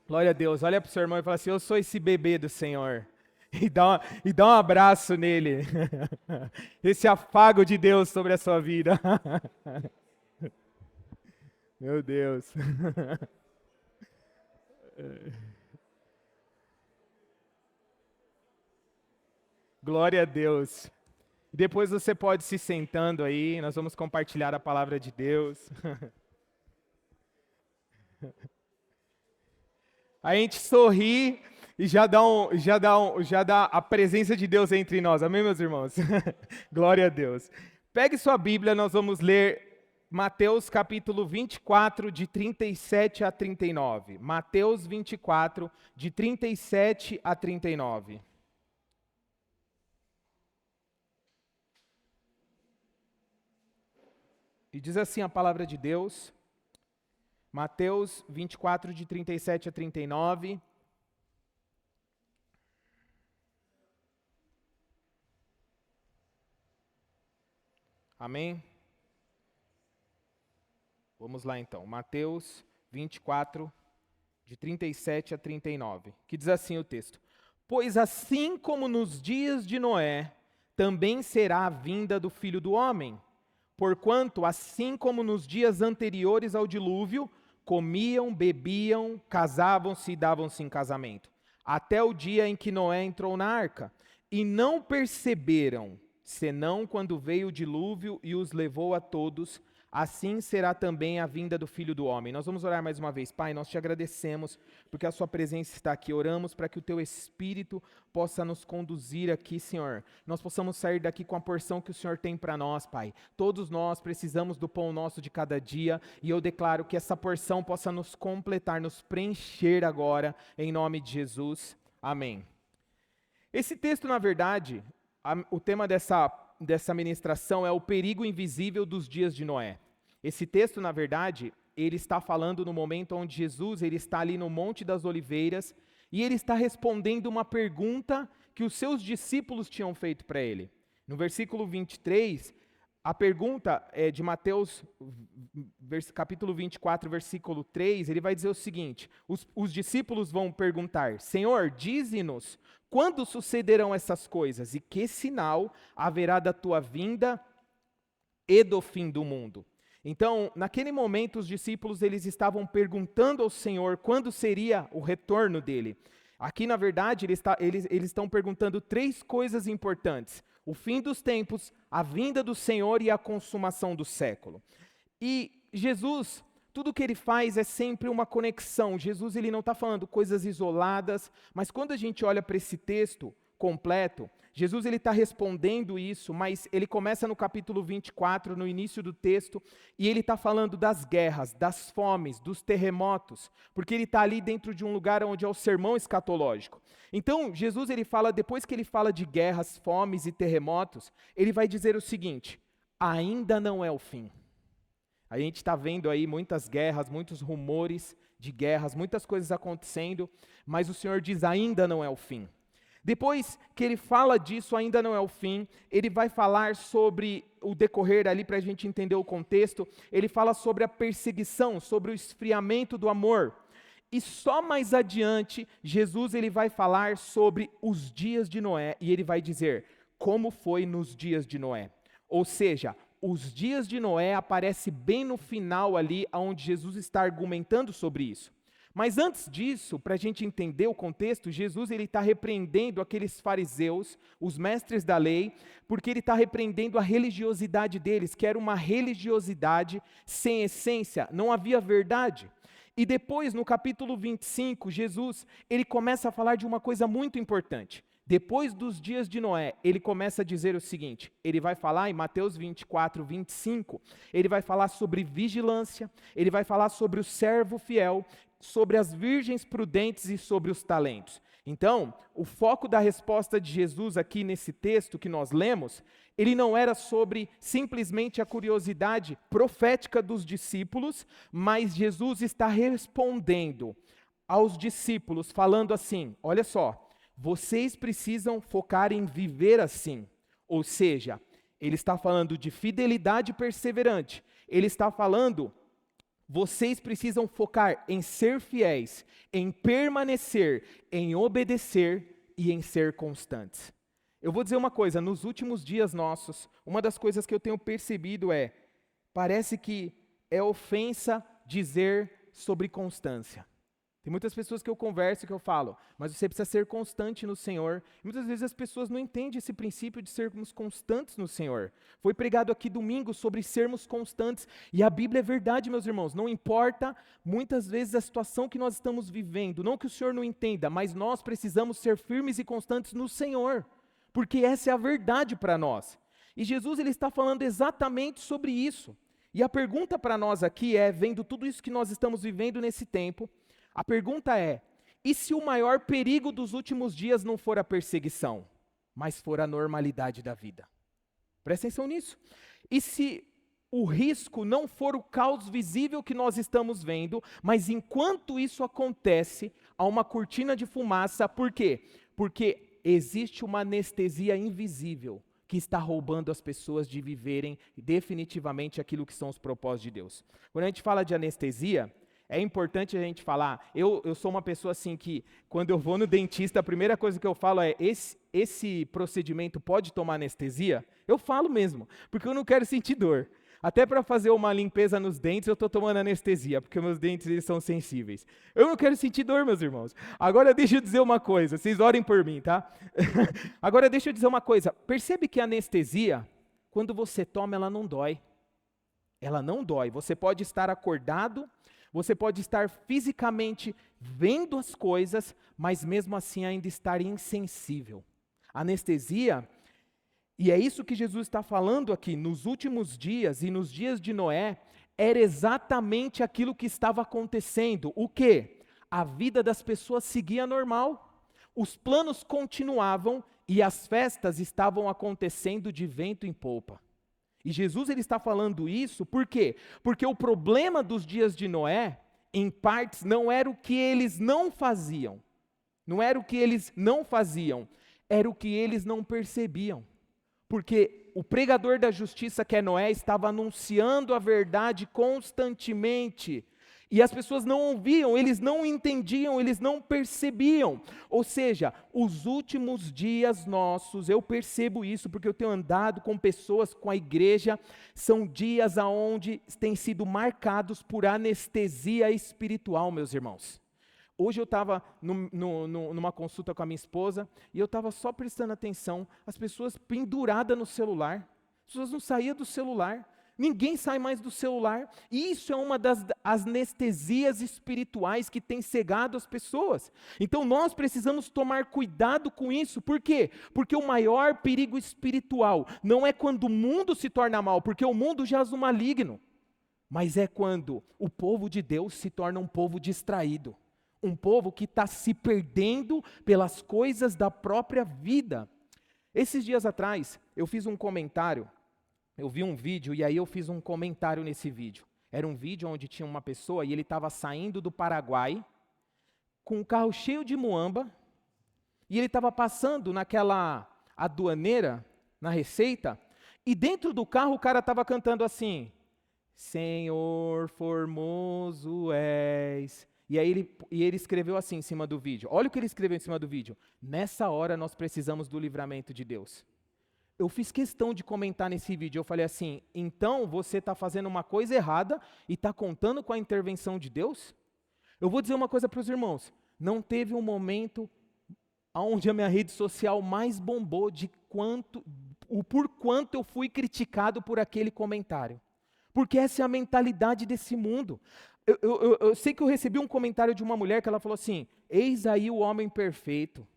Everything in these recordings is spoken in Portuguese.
Glória a Deus. Olha para o seu irmão e fala assim: eu sou esse bebê do Senhor. E dá um abraço nele. Esse afago de Deus sobre a sua vida. Meu Deus. Glória a Deus. Depois você pode se sentando aí, nós vamos compartilhar a palavra de Deus. A gente sorri e já dá a presença de Deus entre nós. Amém, meus irmãos? Glória a Deus. Pegue sua Bíblia, nós vamos ler Mateus capítulo 24, de 37 a 39. Mateus 24, de 37 a 39. E diz assim a palavra de Deus, Mateus 24, de 37 a 39. Amém? Vamos lá então, Mateus 24, de 37 a 39, que diz assim o texto: Pois assim como nos dias de Noé, também será a vinda do Filho do Homem. Porquanto, assim como nos dias anteriores ao dilúvio, comiam, bebiam, casavam-se e davam-se em casamento, até o dia em que Noé entrou na arca, e não perceberam, senão quando veio o dilúvio e os levou a todos. Assim será também a vinda do Filho do Homem. Nós vamos orar mais uma vez. Pai, nós te agradecemos porque a sua presença está aqui. Oramos para que o teu Espírito possa nos conduzir aqui, Senhor. Nós possamos sair daqui com a porção que o Senhor tem para nós, Pai. Todos nós precisamos do pão nosso de cada dia e eu declaro que essa porção possa nos completar, nos preencher agora, em nome de Jesus. Amém. Esse texto, na verdade, o tema dessa ministração é o perigo invisível dos dias de Noé. Esse texto, na verdade, ele está falando no momento onde Jesus ele está ali no Monte das Oliveiras e ele está respondendo uma pergunta que os seus discípulos tinham feito para ele. No versículo 23, a pergunta é de Mateus, capítulo 24, versículo 3, ele vai dizer o seguinte: os discípulos vão perguntar: Senhor, dize-nos, quando sucederão essas coisas e que sinal haverá da tua vinda e do fim do mundo? Então, naquele momento, os discípulos eles estavam perguntando ao Senhor quando seria o retorno dele. Aqui, na verdade, eles estão perguntando três coisas importantes: o fim dos tempos, a vinda do Senhor e a consumação do século. E Jesus, tudo que ele faz é sempre uma conexão. Jesus ele não está falando coisas isoladas, mas quando a gente olha para esse texto completo, Jesus ele está respondendo isso, mas ele começa no capítulo 24, no início do texto, e ele está falando das guerras, das fomes, dos terremotos, porque ele está ali dentro de um lugar onde é o sermão escatológico. Então, Jesus ele fala, depois que ele fala de guerras, fomes e terremotos, ele vai dizer o seguinte: ainda não é o fim. A gente está vendo aí muitas guerras, muitos rumores de guerras, muitas coisas acontecendo, mas o Senhor diz, ainda não é o fim. Depois que ele fala disso, ainda não é o fim, ele vai falar sobre o decorrer ali para a gente entender o contexto, ele fala sobre a perseguição, sobre o esfriamento do amor. E só mais adiante, Jesus ele vai falar sobre os dias de Noé, e ele vai dizer como foi nos dias de Noé. Ou seja, os dias de Noé aparece bem no final ali, onde Jesus está argumentando sobre isso. Mas antes disso, para a gente entender o contexto, Jesus ele está repreendendo aqueles fariseus, os mestres da lei, porque ele está repreendendo a religiosidade deles, que era uma religiosidade sem essência, não havia verdade. E depois, no capítulo 25, Jesus ele começa a falar de uma coisa muito importante. Depois dos dias de Noé, ele começa a dizer o seguinte, ele vai falar em Mateus 24, 25, ele vai falar sobre vigilância, ele vai falar sobre o servo fiel, sobre as virgens prudentes e sobre os talentos. Então, o foco da resposta de Jesus aqui nesse texto que nós lemos, ele não era sobre simplesmente a curiosidade profética dos discípulos, mas Jesus está respondendo aos discípulos, falando assim, olha só, vocês precisam focar em viver assim. Ou seja, ele está falando de fidelidade perseverante, ele está falando Vocês precisam focar em ser fiéis, em permanecer, em obedecer e em ser constantes. Eu vou dizer uma coisa, nos últimos dias nossos, uma das coisas que eu tenho percebido parece que é ofensa dizer sobre constância. Tem muitas pessoas que eu converso, que eu falo, mas você precisa ser constante no Senhor. E muitas vezes as pessoas não entendem esse princípio de sermos constantes no Senhor. Foi pregado aqui domingo sobre sermos constantes, e a Bíblia é verdade, meus irmãos. Não importa muitas vezes a situação que nós estamos vivendo, não que o Senhor não entenda, mas nós precisamos ser firmes e constantes no Senhor, porque essa é a verdade para nós. E Jesus ele está falando exatamente sobre isso. E a pergunta para nós aqui vendo tudo isso que nós estamos vivendo nesse tempo, a pergunta e se o maior perigo dos últimos dias não for a perseguição, mas for a normalidade da vida? Presta atenção nisso. E se o risco não for o caos visível que nós estamos vendo, mas enquanto isso acontece, há uma cortina de fumaça, por quê? Porque existe uma anestesia invisível que está roubando as pessoas de viverem definitivamente aquilo que são os propósitos de Deus. Quando a gente fala de anestesia, é importante a gente falar, eu sou uma pessoa assim que, quando eu vou no dentista, a primeira coisa que eu falo esse procedimento pode tomar anestesia? Eu falo mesmo, porque eu não quero sentir dor. Até para fazer uma limpeza nos dentes, eu estou tomando anestesia, porque meus dentes eles são sensíveis. Eu não quero sentir dor, meus irmãos. Agora deixa eu dizer uma coisa, vocês orem por mim, tá? Agora deixa eu dizer uma coisa, percebe que a anestesia, quando você toma, ela não dói. Ela não dói, você pode estar acordado, você pode estar fisicamente vendo as coisas, mas mesmo assim ainda estar insensível. Anestesia, e é isso que Jesus está falando aqui, nos últimos dias e nos dias de Noé, era exatamente aquilo que estava acontecendo. O quê? A vida das pessoas seguia normal, os planos continuavam e as festas estavam acontecendo de vento em popa. E Jesus ele está falando isso, por quê? Porque o problema dos dias de Noé, em partes, não era o que eles não faziam. Não era o que eles não faziam, era o que eles não percebiam. Porque o pregador da justiça, que é Noé, estava anunciando a verdade constantemente. E as pessoas não ouviam, eles não entendiam, eles não percebiam. Ou seja, os últimos dias nossos, eu percebo isso porque eu tenho andado com pessoas, com a igreja, são dias onde têm sido marcados por anestesia espiritual, meus irmãos. Hoje eu estava numa consulta com a minha esposa e eu estava só prestando atenção, as pessoas penduradas no celular, as pessoas não saíam do celular. Ninguém sai mais do celular, e isso é uma das anestesias espirituais que tem cegado as pessoas. Então nós precisamos tomar cuidado com isso, por quê? Porque o maior perigo espiritual não é quando o mundo se torna mal, porque o mundo jaz o maligno, mas é quando o povo de Deus se torna um povo distraído, um povo que está se perdendo pelas coisas da própria vida. Esses dias atrás, eu fiz um comentário. Eu vi um vídeo e aí eu fiz um comentário nesse vídeo. Era um vídeo onde tinha uma pessoa e ele estava saindo do Paraguai com um carro cheio de muamba e ele estava passando naquela aduaneira, na Receita, e dentro do carro o cara estava cantando assim: Senhor formoso és. E aí ele escreveu assim em cima do vídeo. Olha o que ele escreveu em cima do vídeo. Nessa hora nós precisamos do livramento de Deus. Eu fiz questão de comentar nesse vídeo, eu falei assim, então você está fazendo uma coisa errada e está contando com a intervenção de Deus? Eu vou dizer uma coisa para os irmãos, não teve um momento onde a minha rede social mais bombou por quanto eu fui criticado por aquele comentário. Porque essa é a mentalidade desse mundo. Eu sei que eu recebi um comentário de uma mulher que ela falou assim, eis aí o homem perfeito.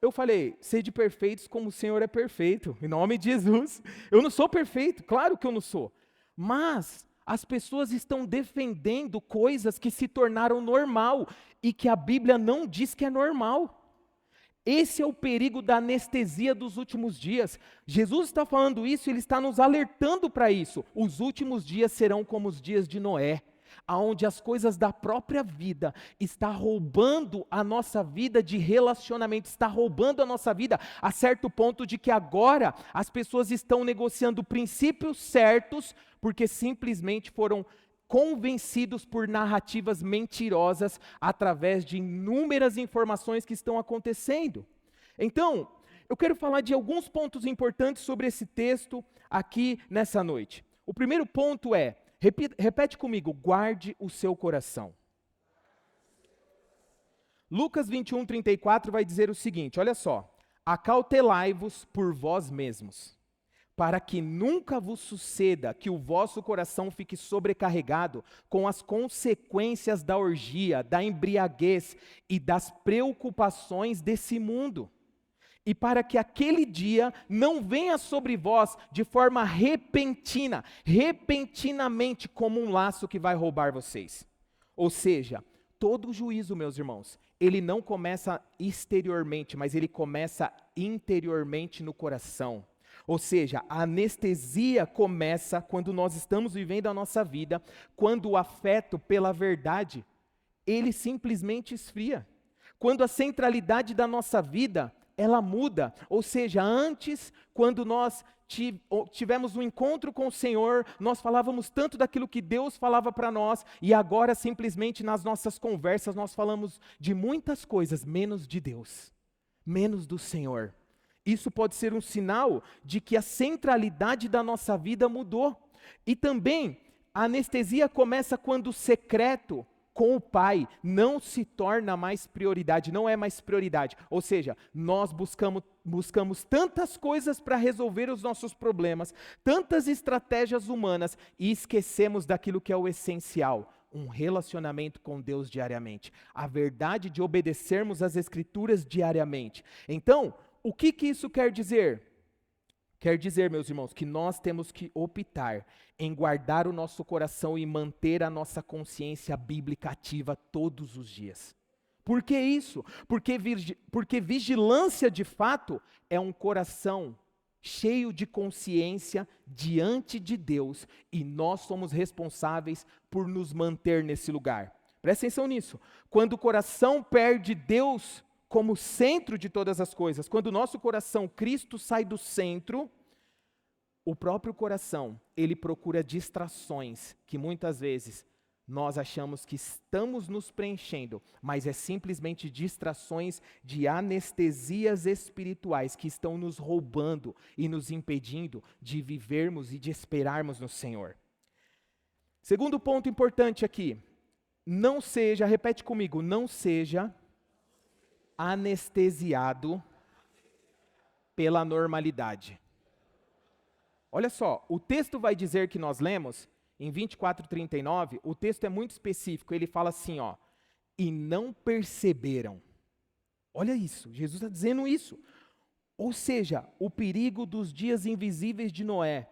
Eu falei, sede perfeitos como o Senhor é perfeito, em nome de Jesus. Eu não sou perfeito, claro que eu não sou. Mas as pessoas estão defendendo coisas que se tornaram normal e que a Bíblia não diz que é normal. Esse é o perigo da anestesia dos últimos dias. Jesus está falando isso, ele está nos alertando para isso. Os últimos dias serão como os dias de Noé. aonde as coisas da própria vida está roubando a nossa vida de relacionamento, está roubando a nossa vida a certo ponto de que agora as pessoas estão negociando princípios certos porque simplesmente foram convencidos por narrativas mentirosas através de inúmeras informações que estão acontecendo. Então, eu quero falar de alguns pontos importantes sobre esse texto aqui nessa noite. O primeiro ponto é, repete comigo, guarde o seu coração. Lucas 21:34 vai dizer o seguinte, olha só. Acautelai-vos por vós mesmos, para que nunca vos suceda que o vosso coração fique sobrecarregado com as consequências da orgia, da embriaguez e das preocupações desse mundo. E para que aquele dia não venha sobre vós de forma repentina, repentinamente, como um laço que vai roubar vocês. Ou seja, todo juízo, meus irmãos, ele não começa exteriormente, mas ele começa interiormente no coração. Ou seja, a anestesia começa quando nós estamos vivendo a nossa vida, quando o afeto pela verdade, ele simplesmente esfria. Quando a centralidade da nossa vida ela muda, ou seja, antes, quando nós tivemos um encontro com o Senhor, nós falávamos tanto daquilo que Deus falava para nós, e agora simplesmente nas nossas conversas nós falamos de muitas coisas, menos de Deus, menos do Senhor. Isso pode ser um sinal de que a centralidade da nossa vida mudou. E também, a anestesia começa quando o secreto com o Pai não se torna mais prioridade, não é mais prioridade. Ou seja, nós buscamos tantas coisas para resolver os nossos problemas, tantas estratégias humanas e esquecemos daquilo que é o essencial, um relacionamento com Deus diariamente. A verdade de obedecermos às Escrituras diariamente. Então, o que isso quer dizer? Quer dizer, meus irmãos, que nós temos que optar em guardar o nosso coração e manter a nossa consciência bíblica ativa todos os dias. Por que isso? Porque vigilância, de fato, é um coração cheio de consciência diante de Deus e nós somos responsáveis por nos manter nesse lugar. Presta atenção nisso. Quando o coração perde Deus como centro de todas as coisas, quando o nosso coração, Cristo, sai do centro, o próprio coração, ele procura distrações que muitas vezes nós achamos que estamos nos preenchendo, mas é simplesmente distrações de anestesias espirituais que estão nos roubando e nos impedindo de vivermos e de esperarmos no Senhor. Segundo ponto importante aqui, não seja, repete comigo, não seja anestesiado pela normalidade. Olha só, o texto vai dizer que nós lemos, em 24:39, o texto é muito específico, ele fala assim, ó, e não perceberam. Olha isso, Jesus está dizendo isso. Ou seja, o perigo dos dias invisíveis de Noé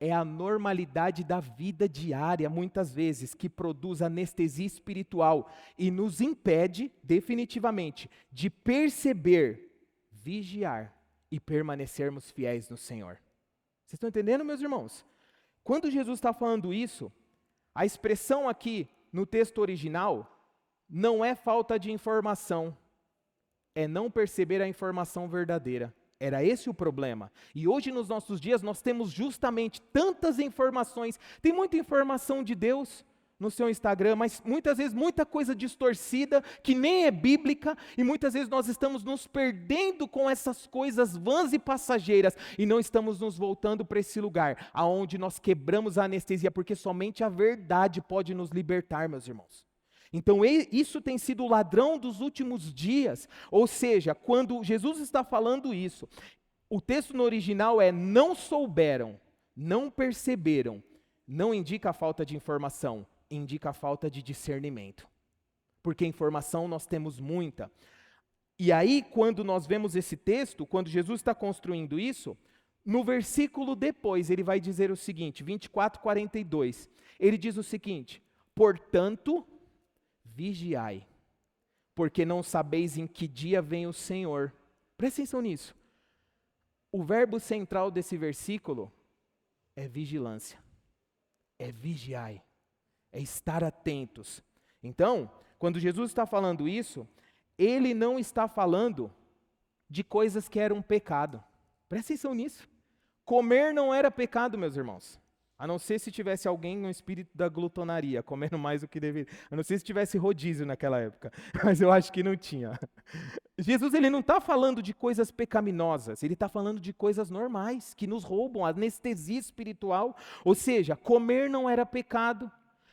é a normalidade da vida diária, muitas vezes, que produz anestesia espiritual e nos impede, definitivamente, de perceber, vigiar e permanecermos fiéis no Senhor. Vocês estão entendendo, meus irmãos? Quando Jesus está falando isso, a expressão aqui no texto original não é falta de informação, é não perceber a informação verdadeira. Era esse o problema. E hoje nos nossos dias nós temos justamente tantas informações. Tem muita informação de Deus no seu Instagram, mas muitas vezes muita coisa distorcida, que nem é bíblica, e muitas vezes nós estamos nos perdendo com essas coisas vãs e passageiras, e não estamos nos voltando para esse lugar, aonde nós quebramos a anestesia, porque somente a verdade pode nos libertar, meus irmãos. Então isso tem sido o ladrão dos últimos dias, ou seja, quando Jesus está falando isso, o texto no original é não souberam, não perceberam, não indica a falta de informação, indica a falta de discernimento, porque informação nós temos muita. E aí quando nós vemos esse texto, quando Jesus está construindo isso, no versículo depois ele vai dizer o seguinte, 24:42, ele diz o seguinte, portanto, vigiai, porque não sabeis em que dia vem o Senhor. Presta atenção nisso. O verbo central desse versículo é vigilância. É vigiai. é estar atentos. Então, quando Jesus está falando isso, ele não está falando de coisas que eram pecado. Presta atenção nisso. Comer não era pecado, meus irmãos. A não ser se tivesse alguém no espírito da glutonaria, comendo mais do que deveria. A não ser se tivesse rodízio naquela época. Mas eu acho que não tinha. Jesus, ele não está falando de coisas pecaminosas. Ele está falando de coisas normais, que nos roubam, anestesia espiritual. Ou seja, comer não era pecado.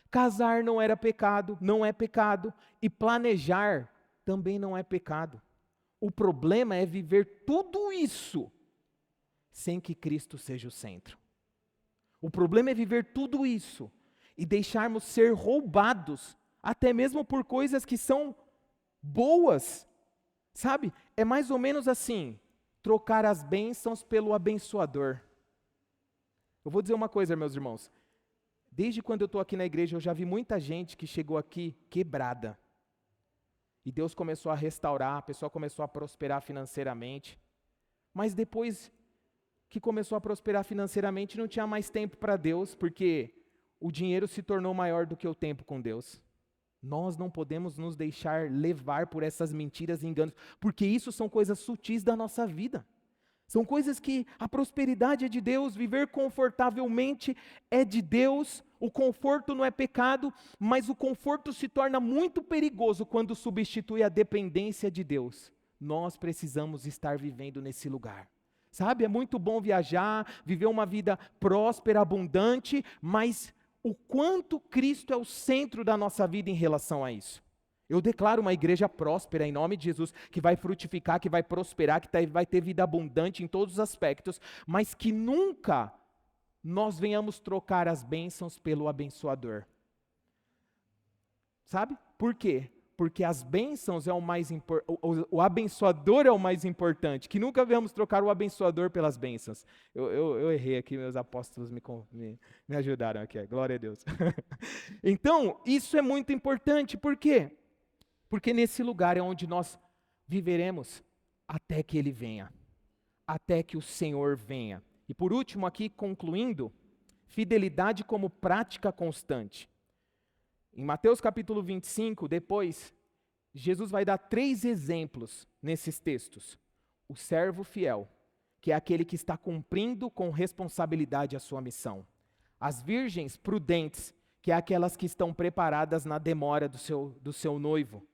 Casar não era pecado, não é pecado. E planejar também não é pecado. O problema é viver tudo isso sem que Cristo seja o centro. O problema é viver tudo isso e deixarmos ser roubados, até mesmo por coisas que são boas. Sabe? É mais ou menos assim, trocar as bênçãos pelo abençoador. Eu vou dizer uma coisa, meus irmãos. Desde quando eu estou aqui na igreja, eu já vi muita gente que chegou aqui quebrada. E Deus começou a restaurar, a pessoa começou a prosperar financeiramente. Mas depois que começou a prosperar financeiramente, não tinha mais tempo para Deus, porque o dinheiro se tornou maior do que o tempo com Deus. Nós não podemos nos deixar levar por essas mentiras e enganos, porque isso são coisas sutis da nossa vida. São coisas que a prosperidade é de Deus, viver confortavelmente é de Deus, o conforto não é pecado, mas o conforto se torna muito perigoso quando substitui a dependência de Deus. Nós precisamos estar vivendo nesse lugar. Sabe, é muito bom viajar, viver uma vida próspera, abundante, mas o quanto Cristo é o centro da nossa vida em relação a isso. Eu declaro uma igreja próspera em nome de Jesus, que vai frutificar, que vai prosperar, que vai ter vida abundante em todos os aspectos, mas que nunca nós venhamos trocar as bênçãos pelo abençoador. Sabe? Por quê? Porque as bênçãos é o mais importante, o abençoador é o mais importante, que nunca venhamos trocar o abençoador pelas bênçãos. Eu errei aqui, meus apóstolos me ajudaram aqui, glória a Deus. Então, isso é muito importante, por quê? Porque nesse lugar é onde nós viveremos até que Ele venha, até que o Senhor venha. E por último aqui, concluindo, fidelidade como prática constante. Em Mateus capítulo 25, depois, Jesus vai dar 3 exemplos nesses textos. O servo fiel, que é aquele que está cumprindo com responsabilidade a sua missão. As virgens prudentes, que é aquelas que estão preparadas na demora do seu noivo.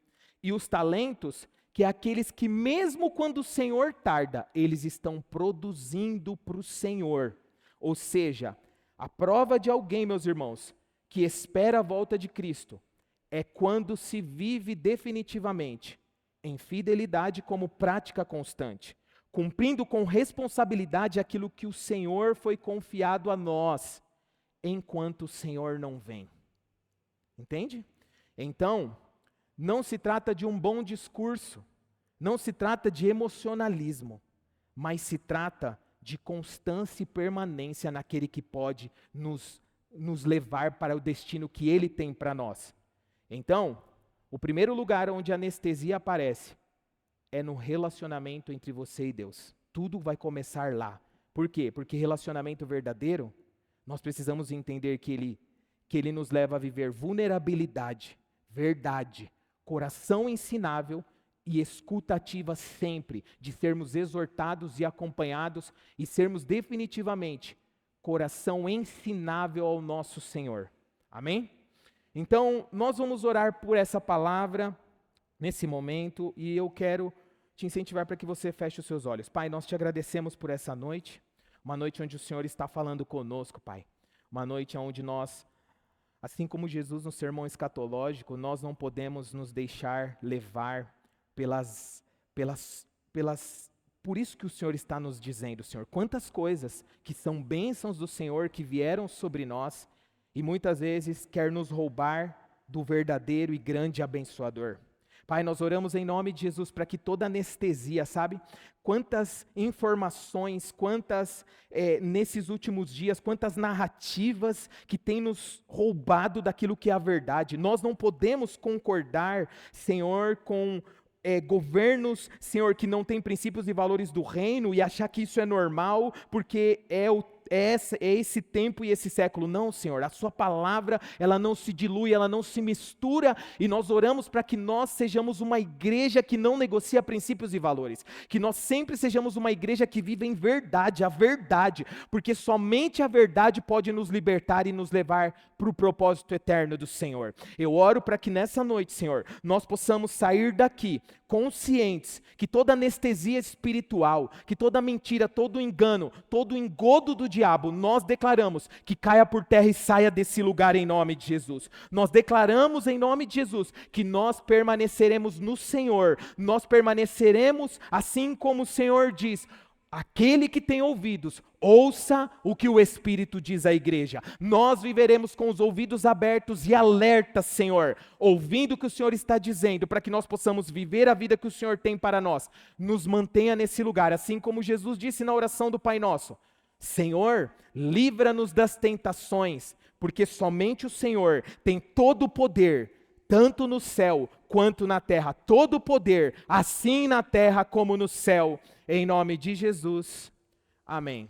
E os talentos, que é aqueles que mesmo quando o Senhor tarda, eles estão produzindo para o Senhor. Ou seja, a prova de alguém, meus irmãos, que espera a volta de Cristo, é quando se vive definitivamente em fidelidade como prática constante, cumprindo com responsabilidade aquilo que o Senhor foi confiado a nós, enquanto o Senhor não vem. Entende? Então, não se trata de um bom discurso, não se trata de emocionalismo, mas se trata de constância e permanência naquele que pode nos levar para o destino que Ele tem para nós. Então, o primeiro lugar onde a anestesia aparece é no relacionamento entre você e Deus. Tudo vai começar lá. Por quê? Porque relacionamento verdadeiro, nós precisamos entender que ele nos leva a viver vulnerabilidade, verdade, coração ensinável e escuta ativa sempre, de sermos exortados e acompanhados e sermos definitivamente coração ensinável ao nosso Senhor. Amém? Então, nós vamos orar por essa palavra nesse momento e eu quero te incentivar para que você feche os seus olhos. Pai, nós te agradecemos por essa noite, uma noite onde o Senhor está falando conosco, Pai. Uma noite onde nós, assim como Jesus no sermão escatológico, nós não podemos nos deixar levar por isso que o Senhor está nos dizendo, Senhor, quantas coisas que são bênçãos do Senhor que vieram sobre nós e muitas vezes quer nos roubar do verdadeiro e grande abençoador. Pai, nós oramos em nome de Jesus para que toda anestesia, sabe? Quantas informações, nesses últimos dias, quantas narrativas que tem nos roubado daquilo que é a verdade. Nós não podemos concordar, Senhor, com governos, Senhor, que não têm princípios e valores do reino e achar que isso é normal, porque é esse tempo e esse século. Não, Senhor, a sua palavra, ela não se dilui, ela não se mistura, e nós oramos para que nós sejamos uma igreja que não negocia princípios e valores, que nós sempre sejamos uma igreja que vive em verdade, a verdade, porque somente a verdade pode nos libertar e nos levar para o propósito eterno do Senhor. Eu oro para que nessa noite, Senhor, nós possamos sair daqui conscientes que toda anestesia espiritual, que toda mentira, todo engano, todo engodo do diabo, nós declaramos que caia por terra e saia desse lugar em nome de Jesus. Nós declaramos em nome de Jesus que nós permaneceremos no Senhor, nós permaneceremos assim como o Senhor diz. Aquele que tem ouvidos, ouça o que o Espírito diz à igreja. Nós viveremos com os ouvidos abertos e alertas, Senhor, ouvindo o que o Senhor está dizendo, para que nós possamos viver a vida que o Senhor tem para nós. Nos mantenha nesse lugar, assim como Jesus disse na oração do Pai Nosso. Senhor, livra-nos das tentações, porque somente o Senhor tem todo o poder, tanto no céu quanto na terra. Todo o poder, assim na terra como no céu. Em nome de Jesus. Amém.